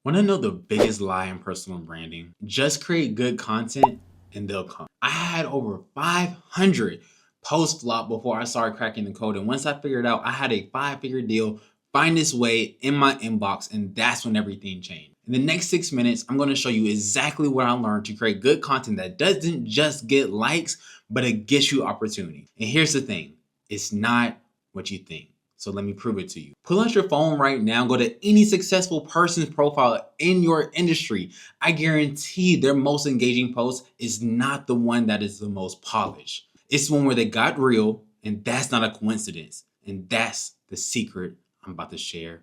Want to know the biggest lie in personal branding? Just create good content and they'll come. I had over 500 posts flop before I started cracking the code. And once I figured out I had a 5-figure deal find its way in my inbox, and that's when everything changed. In the next 6 minutes, I'm going to show you exactly what I learned to create good content that doesn't just get likes, but it gets you opportunity. And here's the thing, it's not what you think. So let me prove it to you. Pull out your phone right now, go to any successful person's profile in your industry. I guarantee their most engaging post is not the one that is the most polished. It's the one where they got real, and that's not a coincidence. And that's the secret I'm about to share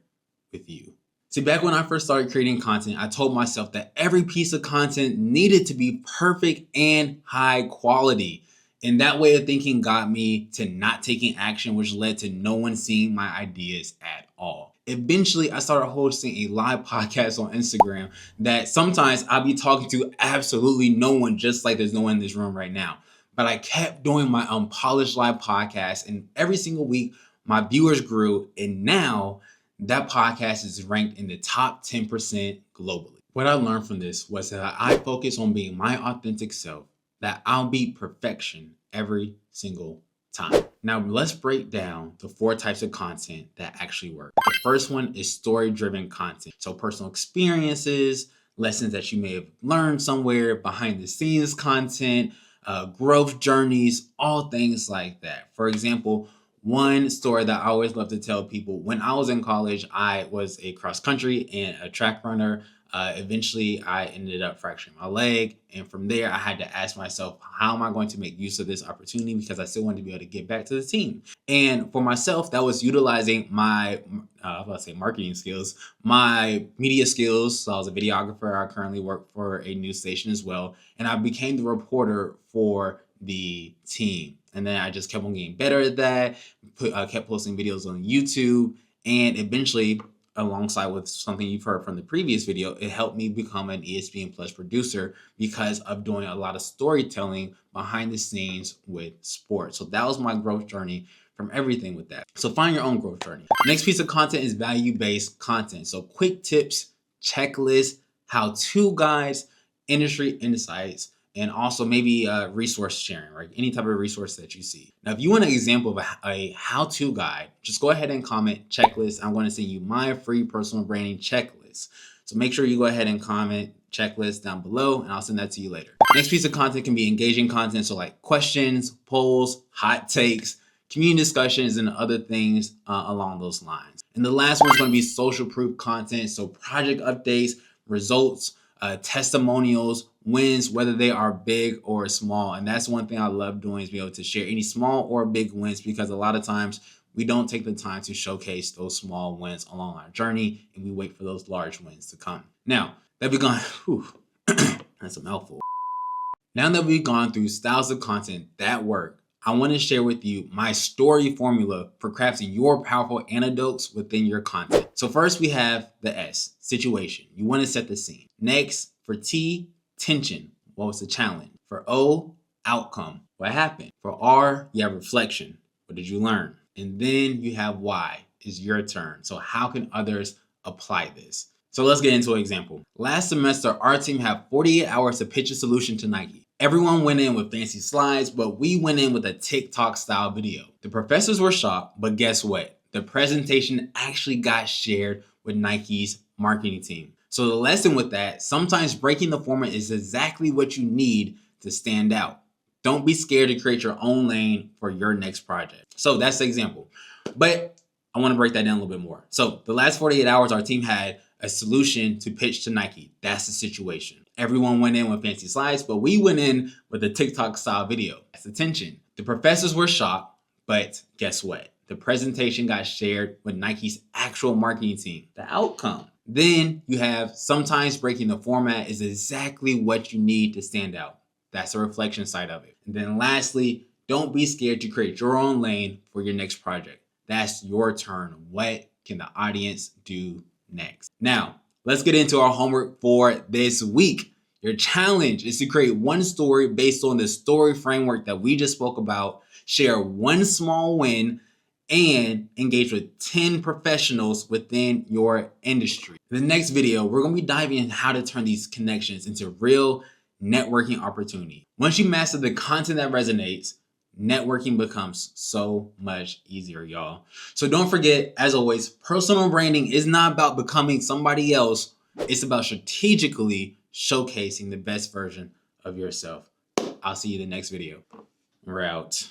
with you. See, back when I first started creating content, I told myself that every piece of content needed to be perfect and high quality. And that way of thinking got me to not taking action, which led to no one seeing my ideas at all. Eventually, I started hosting a live podcast on Instagram that sometimes I'll be talking to absolutely no one, just like there's no one in this room right now. But I kept doing my unpolished live podcast, and every single week, my viewers grew, and now that podcast is ranked in the top 10% globally. What I learned from this was that I focus on being my authentic self, that I'll beat perfection every single time. Now let's break down the 4 types of content that actually work. The first one is story-driven content. So personal experiences, lessons that you may have learned somewhere, behind the scenes content, growth journeys, all things like that. For example, one story that I always love to tell people, when I was in college, I was a cross country and a track runner. Eventually, I ended up fracturing my leg. And from there, I had to ask myself, how am I going to make use of this opportunity? Because I still wanted to be able to get back to the team. And for myself, that was utilizing my, marketing skills, my media skills. So I was a videographer. I currently work for a news station as well. And I became the reporter for the team. And then I just kept on getting better at that, kept posting videos on YouTube, and eventually, alongside with something you've heard from the previous video, it helped me become an ESPN Plus producer because of doing a lot of storytelling behind the scenes with sports. So that was my growth journey from everything with that. So find your own growth journey. Next piece of content is value-based content. So quick tips, checklists, how-to guides, industry insights, and also maybe resource sharing, right? Any type of resource that you see. Now, if you want an example of a how-to guide, just go ahead and comment checklist. I'm going to send you my free personal branding checklist. So make sure you go ahead and comment checklist down below, and I'll send that to you later. Next piece of content can be engaging content. So like questions, polls, hot takes, community discussions, and other things along those lines. And the last one is going to be social proof content. So project updates, results, testimonials, wins, whether they are big or small. And that's one thing I love doing, is be able to share any small or big wins, because a lot of times we don't take the time to showcase those small wins along our journey, and we wait for those large wins to come. Now that we've gone, that's a mouthful. Now that we've gone through styles of content that work, I want to share with you my story formula for crafting your powerful anecdotes within your content. So first we have the S, situation. You want to set the scene. Next, for T, tension. What was the challenge? For O, outcome. What happened? For R, you have reflection. What did you learn? And then you have Y, is your turn. So how can others apply this? So let's get into an example. Last semester, our team had 48 hours to pitch a solution to Nike. Everyone went in with fancy slides, but we went in with a TikTok style video. The professors were shocked, but guess what? The presentation actually got shared with Nike's marketing team. So the lesson with that, sometimes breaking the format is exactly what you need to stand out. Don't be scared to create your own lane for your next project. So that's the example. But I want to break that down a little bit more. So the last 48 hours, our team had a solution to pitch to Nike. That's the situation. Everyone went in with fancy slides, but we went in with a TikTok style video. That's the tension. The professors were shocked, but guess what? The presentation got shared with Nike's actual marketing team. The outcome. Then you have sometimes breaking the format is exactly what you need to stand out. That's the reflection side of it. And then lastly, don't be scared to create your own lane for your next project. That's your turn. What can the audience do next? Now, let's get into our homework for this week. Your challenge is to create one story based on the story framework that we just spoke about, share one small win, and engage with 10 professionals within your industry. In the next video, we're going to be diving in how to turn these connections into real networking opportunity. Once you master the content that resonates, networking becomes so much easier, y'all. So don't forget, as always, personal branding is not about becoming somebody else. It's about strategically showcasing the best version of yourself. I'll see you in the next video. We're out.